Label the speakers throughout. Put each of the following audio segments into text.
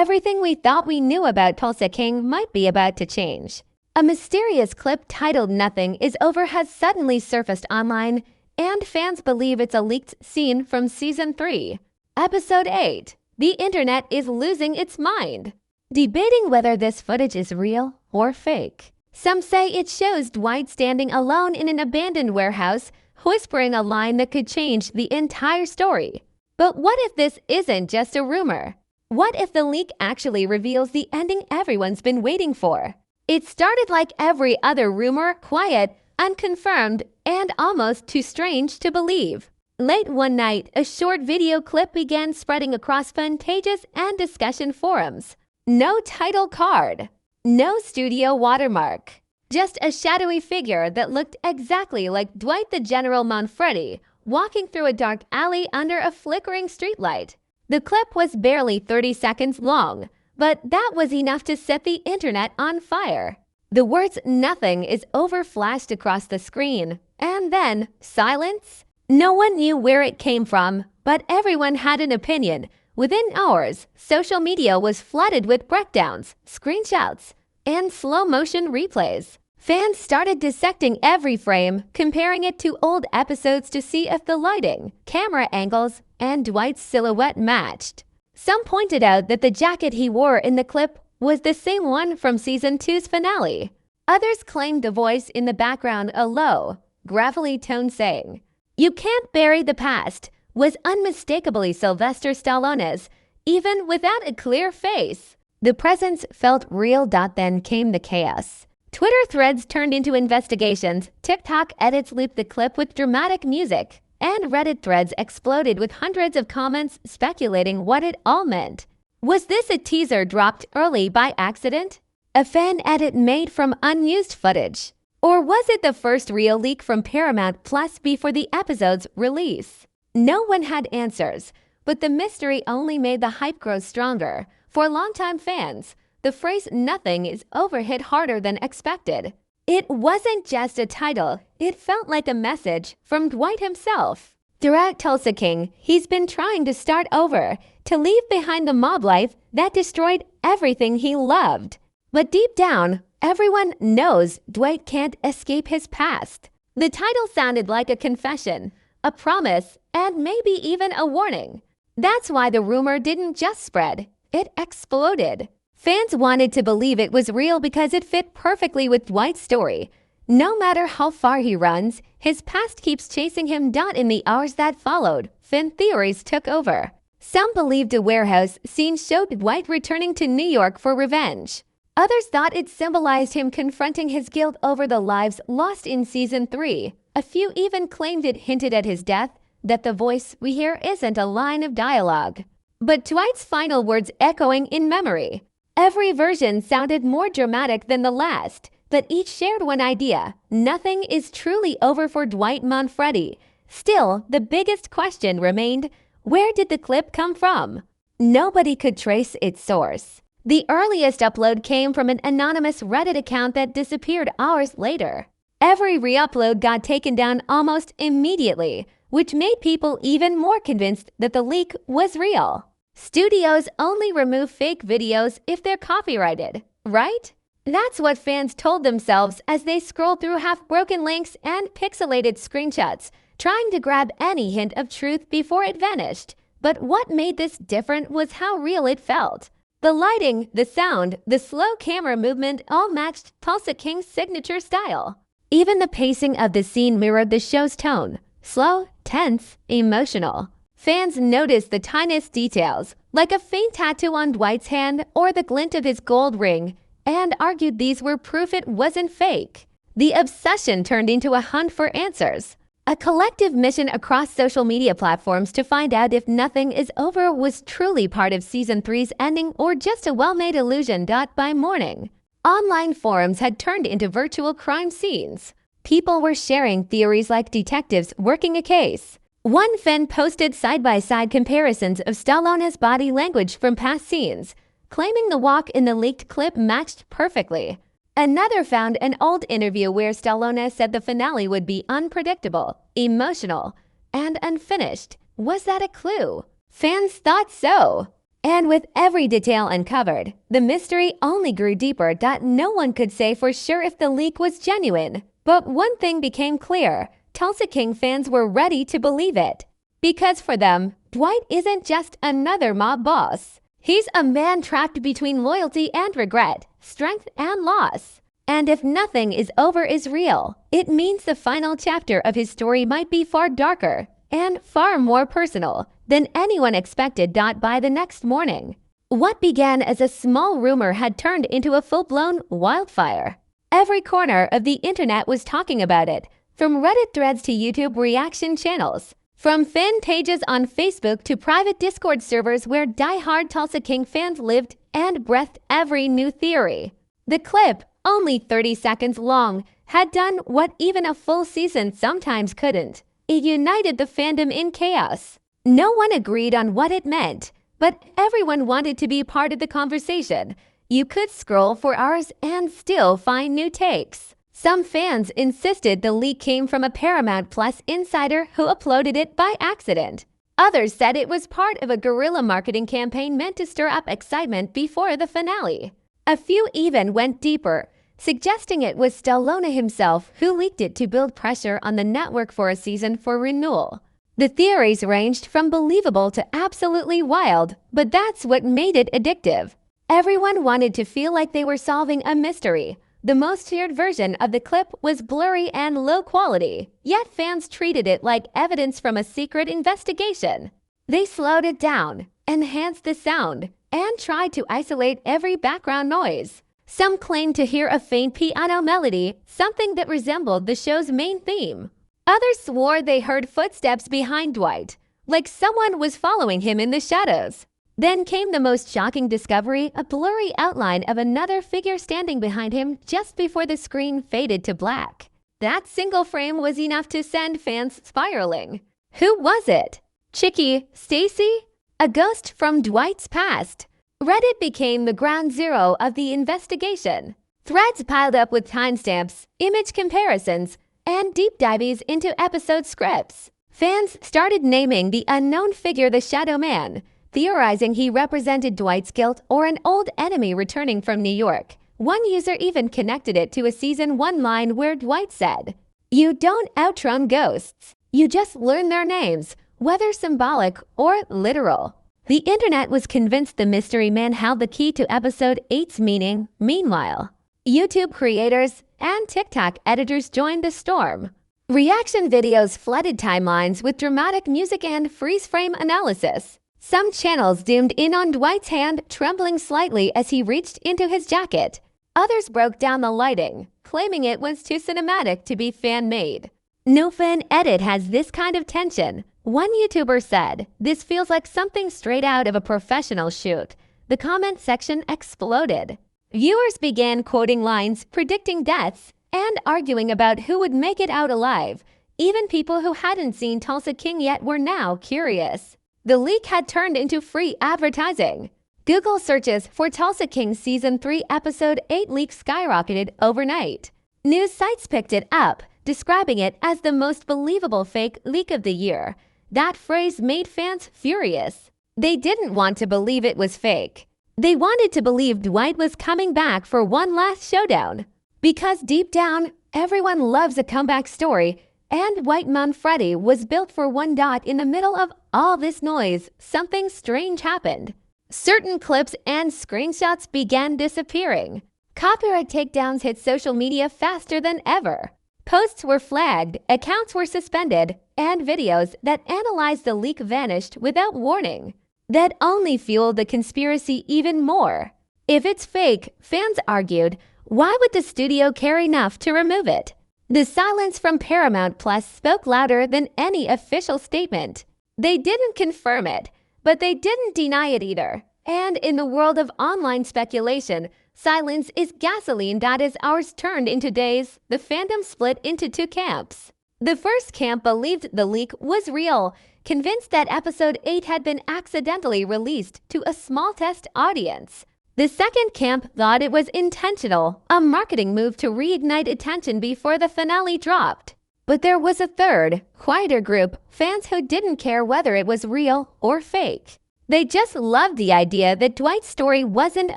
Speaker 1: Everything we thought we knew about Tulsa King might be about to change. A mysterious clip titled "Nothing is Over" has suddenly surfaced online, and fans believe it's a leaked scene from Season 3. Episode 8. The internet is losing its mind, debating whether this footage is real or fake. Some say it shows Dwight standing alone in an abandoned warehouse, whispering a line that could change the entire story. But what if this isn't just a rumor? What if the leak actually reveals the ending everyone's been waiting for? It started like every other rumor, quiet, unconfirmed, and almost too strange to believe. Late one night, a short video clip began spreading across fan pages and discussion forums. No title card, no studio watermark, just a shadowy figure that looked exactly like Dwight the General Manfredi walking through a dark alley under a flickering streetlight. The clip was barely 30 seconds long, but that was enough to set the internet on fire. The words "nothing is over" flashed across the screen, and then silence. No one knew where it came from, but everyone had an opinion. Within hours, social media was flooded with breakdowns, screenshots, and slow-motion replays. Fans started dissecting every frame, comparing it to old episodes to see if the lighting, camera angles, and Dwight's silhouette matched. Some pointed out that the jacket he wore in the clip was the same one from Season 2's finale. Others claimed the voice in the background, a low, gravelly tone saying, "You can't bury the past," was unmistakably Sylvester Stallone's, even without a clear face. The presence felt real. Then came the chaos. Twitter threads turned into investigations, TikTok edits looped the clip with dramatic music, and Reddit threads exploded with hundreds of comments speculating what it all meant. Was this a teaser dropped early by accident? A fan edit made from unused footage? Or was it the first real leak from Paramount Plus before the episode's release? No one had answers, but the mystery only made the hype grow stronger. For longtime fans, the phrase "nothing is over" hit harder than expected. It wasn't just a title, it felt like a message from Dwight himself. Throughout Tulsa King, he's been trying to start over, to leave behind the mob life that destroyed everything he loved. But deep down, everyone knows Dwight can't escape his past. The title sounded like a confession, a promise, and maybe even a warning. That's why the rumor didn't just spread, it exploded. Fans wanted to believe it was real because it fit perfectly with Dwight's story. No matter how far he runs, his past keeps chasing him. In the hours that followed, fan theories took over. Some believed a warehouse scene showed Dwight returning to New York for revenge. Others thought it symbolized him confronting his guilt over the lives lost in Season 3. A few even claimed it hinted at his death, that the voice we hear isn't a line of dialogue, but Dwight's final words echoing in memory. Every version sounded more dramatic than the last, but each shared one idea: nothing is truly over for Dwight Manfredi. Still, the biggest question remained: where did the clip come from? Nobody could trace its source. The earliest upload came from an anonymous Reddit account that disappeared hours later. Every re-upload got taken down almost immediately, which made people even more convinced that the leak was real. Studios only remove fake videos if they're copyrighted, right? That's what fans told themselves as they scrolled through half-broken links and pixelated screenshots, trying to grab any hint of truth before it vanished. But what made this different was how real it felt. The lighting, the sound, the slow camera movement all matched Tulsa King's signature style. Even the pacing of the scene mirrored the show's tone: slow, tense, emotional. Fans noticed the tiniest details, like a faint tattoo on Dwight's hand or the glint of his gold ring, and argued these were proof it wasn't fake. The obsession turned into a hunt for answers. A collective mission across social media platforms to find out if "nothing is over" was truly part of Season 3's ending or just a well-made illusion. By morning, online forums had turned into virtual crime scenes. People were sharing theories like detectives working a case. One fan posted side-by-side comparisons of Stallone's body language from past scenes, claiming the walk in the leaked clip matched perfectly. Another found an old interview where Stallone said the finale would be unpredictable, emotional, and unfinished. Was that a clue? Fans thought so. And with every detail uncovered, the mystery only grew deeper that no one could say for sure if the leak was genuine. But one thing became clear: Tulsa King fans were ready to believe it. Because for them, Dwight isn't just another mob boss. He's a man trapped between loyalty and regret, strength and loss. And if nothing is over is real, it means the final chapter of his story might be far darker and far more personal than anyone expected. By the next morning, what began as a small rumor had turned into a full-blown wildfire. Every corner of the internet was talking about it, from Reddit threads to YouTube reaction channels, from fan pages on Facebook to private Discord servers where die-hard Tulsa King fans lived and breathed every new theory. The clip, only 30 seconds long, had done what even a full season sometimes couldn't. It united the fandom in chaos. No one agreed on what it meant, but everyone wanted to be part of the conversation. You could scroll for hours and still find new takes. Some fans insisted the leak came from a Paramount Plus insider who uploaded it by accident. Others said it was part of a guerrilla marketing campaign meant to stir up excitement before the finale. A few even went deeper, suggesting it was Stallone himself who leaked it to build pressure on the network for a season for renewal. The theories ranged from believable to absolutely wild, but that's what made it addictive. Everyone wanted to feel like they were solving a mystery. The most shared version of the clip was blurry and low quality, yet fans treated it like evidence from a secret investigation. They slowed it down, enhanced the sound, and tried to isolate every background noise. Some claimed to hear a faint piano melody, something that resembled the show's main theme. Others swore they heard footsteps behind Dwight, like someone was following him in the shadows. Then came the most shocking discovery: a blurry outline of another figure standing behind him just before the screen faded to black. That single frame was enough to send fans spiraling. Who was it? Chicky Stacy? A ghost from Dwight's past? Reddit became the ground zero of the investigation. Threads piled up with timestamps, image comparisons, and deep dives into episode scripts. Fans started naming the unknown figure the Shadow Man, theorizing he represented Dwight's guilt or an old enemy returning from New York. One user even connected it to a season 1 line where Dwight said, "You don't outrun ghosts, you just learn their names," whether symbolic or literal. The internet was convinced the mystery man held the key to episode 8's meaning. Meanwhile, YouTube creators and TikTok editors joined the storm. Reaction videos flooded timelines with dramatic music and freeze-frame analysis. Some channels zoomed in on Dwight's hand trembling slightly as he reached into his jacket. Others broke down the lighting, claiming it was too cinematic to be fan-made. "No fan edit has this kind of tension," one YouTuber said. "This feels like something straight out of a professional shoot." The comment section exploded. Viewers began quoting lines, predicting deaths, and arguing about who would make it out alive. Even people who hadn't seen Tulsa King yet were now curious. The leak had turned into free advertising. Google searches for Tulsa King Season 3 Episode 8 leak skyrocketed overnight. News sites picked it up, describing it as the most believable fake leak of the year. That phrase made fans furious. They didn't want to believe it was fake. They wanted to believe Dwight was coming back for one last showdown. Because deep down, everyone loves a comeback story, and Dwight Manfredi was built for one. In the middle of all this noise, something strange happened. Certain clips and screenshots began disappearing. Copyright takedowns hit social media faster than ever. Posts were flagged, accounts were suspended, and videos that analyzed the leak vanished without warning. That only fueled the conspiracy even more. If it's fake, fans argued, why would the studio care enough to remove it? The silence from Paramount Plus spoke louder than any official statement. They didn't confirm it, but they didn't deny it either. And in the world of online speculation, silence is gasoline. As hours turned into days, the fandom split into two camps. The first camp believed the leak was real, convinced that episode 8 had been accidentally released to a small test audience. The second camp thought it was intentional, a marketing move to reignite attention before the finale dropped. But there was a third, quieter group, fans who didn't care whether it was real or fake. They just loved the idea that Dwight's story wasn't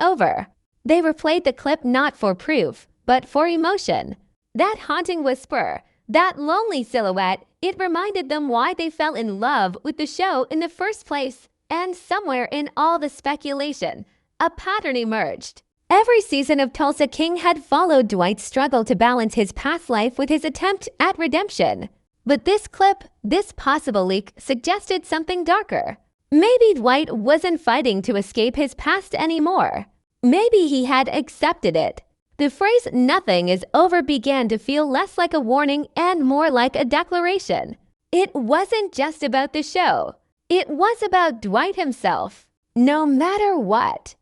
Speaker 1: over. They replayed the clip not for proof, but for emotion. That haunting whisper, that lonely silhouette, it reminded them why they fell in love with the show in the first place. And somewhere in all the speculation, a pattern emerged. Every season of Tulsa King had followed Dwight's struggle to balance his past life with his attempt at redemption. But this clip, this possible leak, suggested something darker. Maybe Dwight wasn't fighting to escape his past anymore. Maybe he had accepted it. The phrase "nothing is over" began to feel less like a warning and more like a declaration. It wasn't just about the show. It was about Dwight himself. No matter what.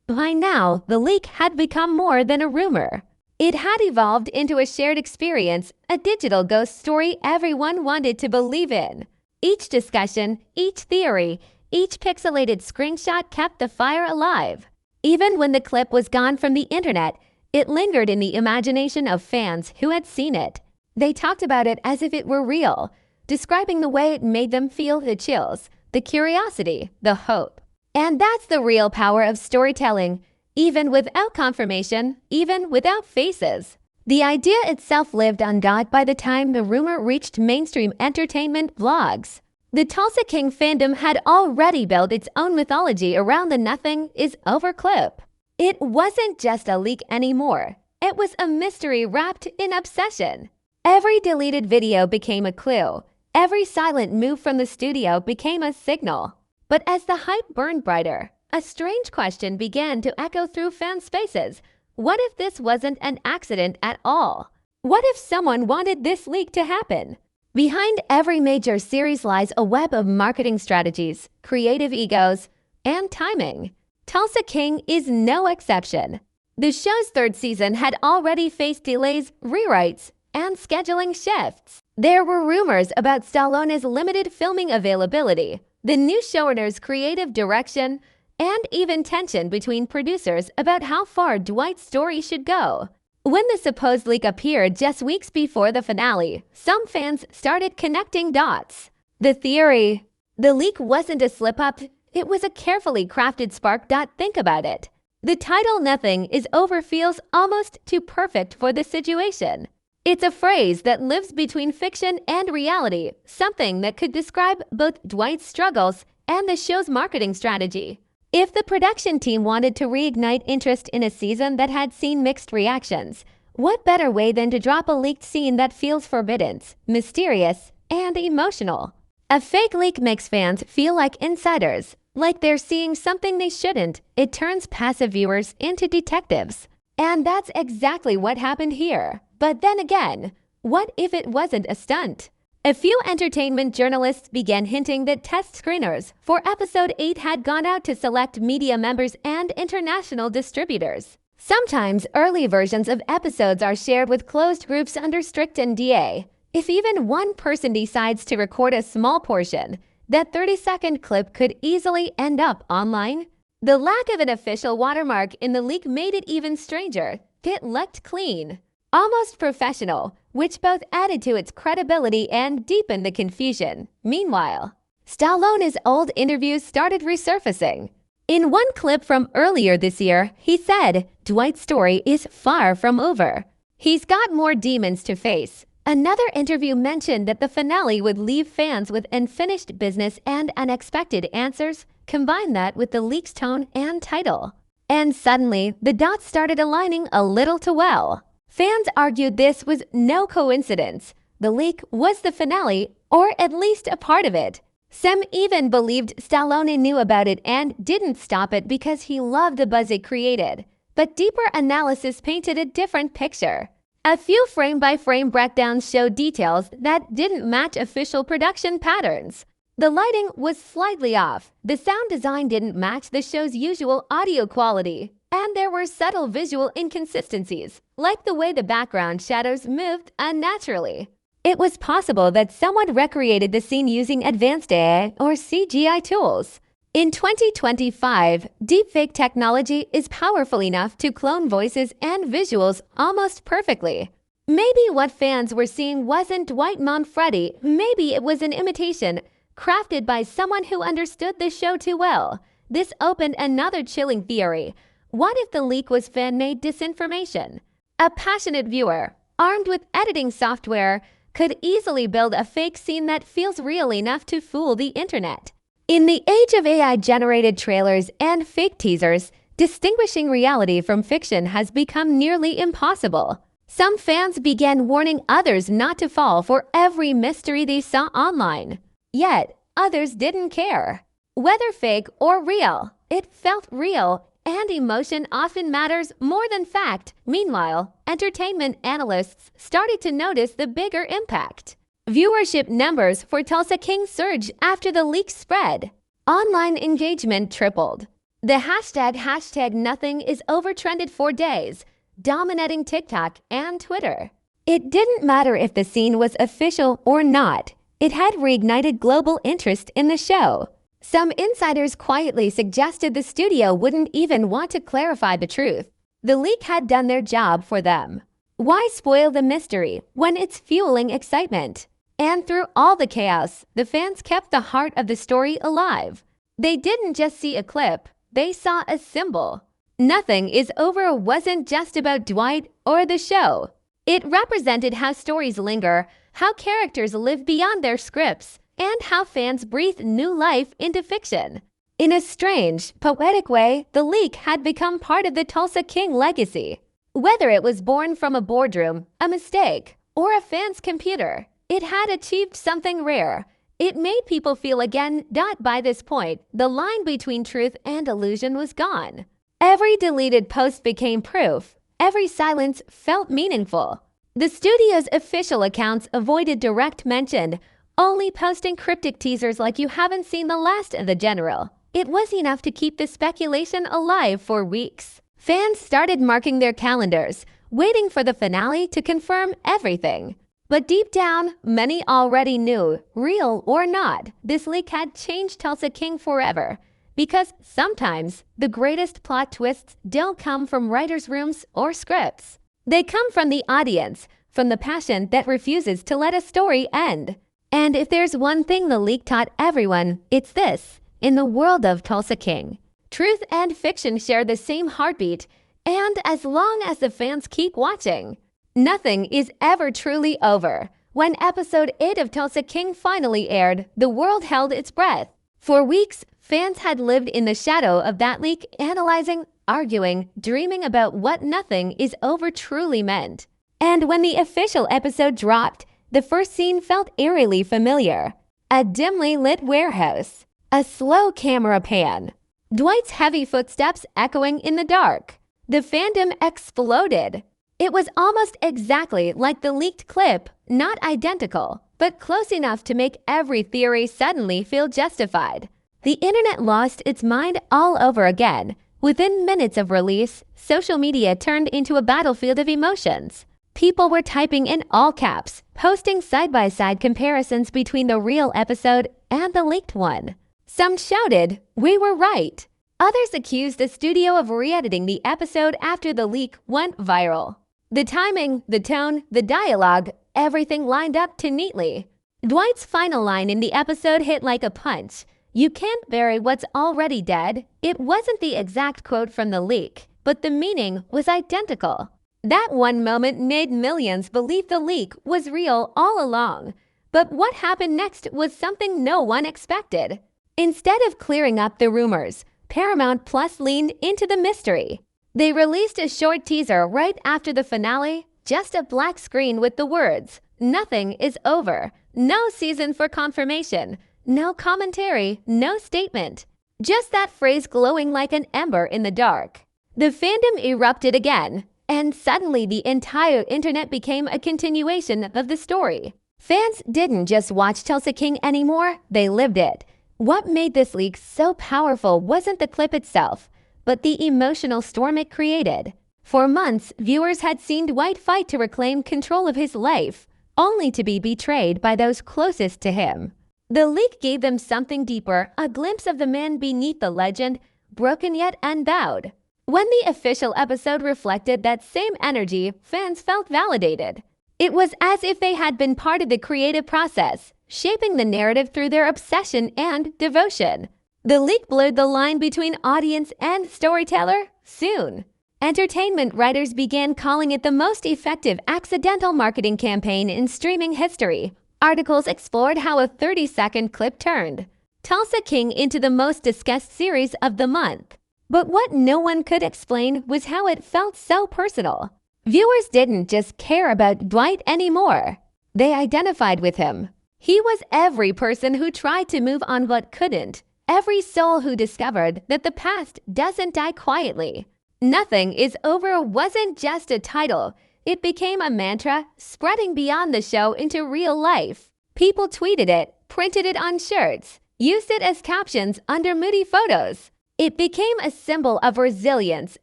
Speaker 1: By now, the leak had become more than a rumor. It had evolved into a shared experience, a digital ghost story everyone wanted to believe in. Each discussion, each theory, each pixelated screenshot kept the fire alive. Even when the clip was gone from the internet, it lingered in the imagination of fans who had seen it. They talked about it as if it were real, describing the way it made them feel the chills, the curiosity, the hope. And that's the real power of storytelling, even without confirmation, even without faces. The idea itself lived undoubt by the time the rumor reached mainstream entertainment blogs. The Tulsa King fandom had already built its own mythology around the "nothing is over" clip. It wasn't just a leak anymore. It was a mystery wrapped in obsession. Every deleted video became a clue. Every silent move from the studio became a signal. But as the hype burned brighter, a strange question began to echo through fan spaces. What if this wasn't an accident at all? What if someone wanted this leak to happen? Behind every major series lies a web of marketing strategies, creative egos, and timing. Tulsa King is no exception. The show's third season had already faced delays, rewrites, and scheduling shifts. There were rumors about Stallone's limited filming availability, the new showrunner's creative direction, and even tension between producers about how far Dwight's story should go. When the supposed leak appeared just weeks before the finale, some fans started connecting dots. The theory, the leak wasn't a slip-up, it was a carefully crafted spark. Think about it. The title "Nothing is Over" feels almost too perfect for the situation. It's a phrase that lives between fiction and reality, something that could describe both Dwight's struggles and the show's marketing strategy. If the production team wanted to reignite interest in a season that had seen mixed reactions, what better way than to drop a leaked scene that feels forbidden, mysterious, and emotional? A fake leak makes fans feel like insiders, like they're seeing something they shouldn't. It turns passive viewers into detectives. And that's exactly what happened here. But then again, what if it wasn't a stunt? A few entertainment journalists began hinting that test screeners for episode 8 had gone out to select media members and international distributors. Sometimes early versions of episodes are shared with closed groups under strict NDA. If even one person decides to record a small portion, that 30-second clip could easily end up online. The lack of an official watermark in the leak made it even stranger. It looked clean, almost professional, which both added to its credibility and deepened the confusion. Meanwhile, Stallone's old interviews started resurfacing. In one clip from earlier this year, he said Dwight's story is far from over. He's got more demons to face. Another interview mentioned that the finale would leave fans with unfinished business and unexpected answers. Combine that with the leak's tone and title, and suddenly the dots started aligning a little too well. Fans argued this was no coincidence. The leak was the finale, or at least a part of it. Some even believed Stallone knew about it and didn't stop it because he loved the buzz it created. But deeper analysis painted a different picture. A few frame-by-frame breakdowns showed details that didn't match official production patterns. The lighting was slightly off, the sound design didn't match the show's usual audio quality, and there were subtle visual inconsistencies, like the way the background shadows moved unnaturally. It was possible that someone recreated the scene using advanced AI or CGI tools. In 2025, deepfake technology is powerful enough to clone voices and visuals almost perfectly. Maybe what fans were seeing wasn't Dwight Manfredi, maybe it was an imitation, crafted by someone who understood the show too well. This opened another chilling theory. What if the leak was fan-made disinformation? A passionate viewer, armed with editing software, could easily build a fake scene that feels real enough to fool the internet. In the age of AI-generated trailers and fake teasers, distinguishing reality from fiction has become nearly impossible. Some fans began warning others not to fall for every mystery they saw online. Yet, others didn't care. Whether fake or real, it felt real, and emotion often matters more than fact. Meanwhile, entertainment analysts started to notice the bigger impact. Viewership numbers for Tulsa King surged after the leak spread. Online engagement tripled. The hashtag nothing is over trended for days, dominating TikTok and Twitter. It didn't matter if the scene was official or not. It had reignited global interest in the show. Some insiders quietly suggested the studio wouldn't even want to clarify the truth. The leak had done their job for them. Why spoil the mystery when it's fueling excitement? And through all the chaos, the fans kept the heart of the story alive. They didn't just see a clip, they saw a symbol. Nothing is Over wasn't just about Dwight or the show. It represented how stories linger, how characters live beyond their scripts, and how fans breathe new life into fiction. In a strange, poetic way, the leak had become part of the Tulsa King legacy. Whether it was born from a boardroom, a mistake, or a fan's computer, it had achieved something rare. It made people feel again that by this point, the line between truth and illusion was gone. Every deleted post became proof. Every silence felt meaningful. The studio's official accounts avoided direct mention, only posting cryptic teasers like you haven't seen the last of the general. It was enough to keep the speculation alive for weeks. Fans started marking their calendars, waiting for the finale to confirm everything. But deep down, many already knew, real or not, this leak had changed Tulsa King forever. Because sometimes the greatest plot twists don't come from writers' rooms or scripts. They come from the audience, from the passion that refuses to let a story end. And if there's one thing the leak taught everyone, it's this. In the world of Tulsa King, truth and fiction share the same heartbeat, and as long as the fans keep watching, nothing is ever truly over. When episode 8 of Tulsa King finally aired, the world held its breath. For weeks, fans had lived in the shadow of that leak, analyzing, arguing, dreaming about what nothing is over truly meant. And when the official episode dropped, the first scene felt eerily familiar. A dimly lit warehouse. A slow camera pan. Dwight's heavy footsteps echoing in the dark. The fandom exploded. It was almost exactly like the leaked clip, not identical, but close enough to make every theory suddenly feel justified. The internet lost its mind all over again. Within minutes of release, social media turned into a battlefield of emotions. People were typing in all caps, posting side-by-side comparisons between the real episode and the leaked one. Some shouted, "We were right." Others accused the studio of re-editing the episode after the leak went viral. The timing, the tone, the dialogue, everything lined up too neatly. Dwight's final line in the episode hit like a punch. "You can't bury what's already dead." It wasn't the exact quote from the leak, but the meaning was identical. That one moment made millions believe the leak was real all along. But what happened next was something no one expected. Instead of clearing up the rumors, Paramount Plus leaned into the mystery. They released a short teaser right after the finale, just a black screen with the words, "Nothing is over." No season for confirmation, no commentary, no statement. Just that phrase glowing like an ember in the dark. The fandom erupted again, and suddenly the entire internet became a continuation of the story. Fans didn't just watch Tulsa King anymore, they lived it. What made this leak so powerful wasn't the clip itself, but the emotional storm it created. For months, viewers had seen Dwight fight to reclaim control of his life, only to be betrayed by those closest to him. The leak gave them something deeper, a glimpse of the man beneath the legend, broken yet unbowed. When the official episode reflected that same energy, fans felt validated. It was as if they had been part of the creative process, shaping the narrative through their obsession and devotion. The leak blurred the line between audience and storyteller soon. Entertainment writers began calling it the most effective accidental marketing campaign in streaming history. Articles explored how a 30-second clip turned Tulsa King into the most discussed series of the month. But what no one could explain was how it felt so personal. Viewers didn't just care about Dwight anymore. They identified with him. He was every person who tried to move on but couldn't. Every soul who discovered that the past doesn't die quietly. Nothing is over wasn't just a title. It became a mantra, spreading beyond the show into real life. People tweeted it, printed it on shirts, used it as captions under moody photos. It became a symbol of resilience,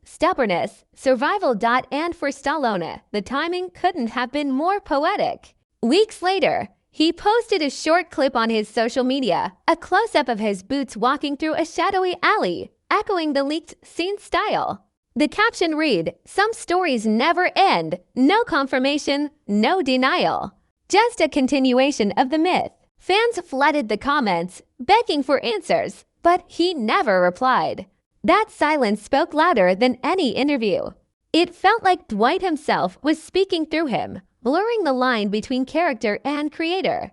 Speaker 1: stubbornness, survival. And for Stallone, the timing couldn't have been more poetic. Weeks later, he posted a short clip on his social media, a close-up of his boots walking through a shadowy alley, echoing the leaked scene style. The caption read, "Some stories never end. No confirmation, no denial." Just a continuation of the myth. Fans flooded the comments, begging for answers, but he never replied. That silence spoke louder than any interview. It felt like Dwight himself was speaking through him, blurring the line between character and creator.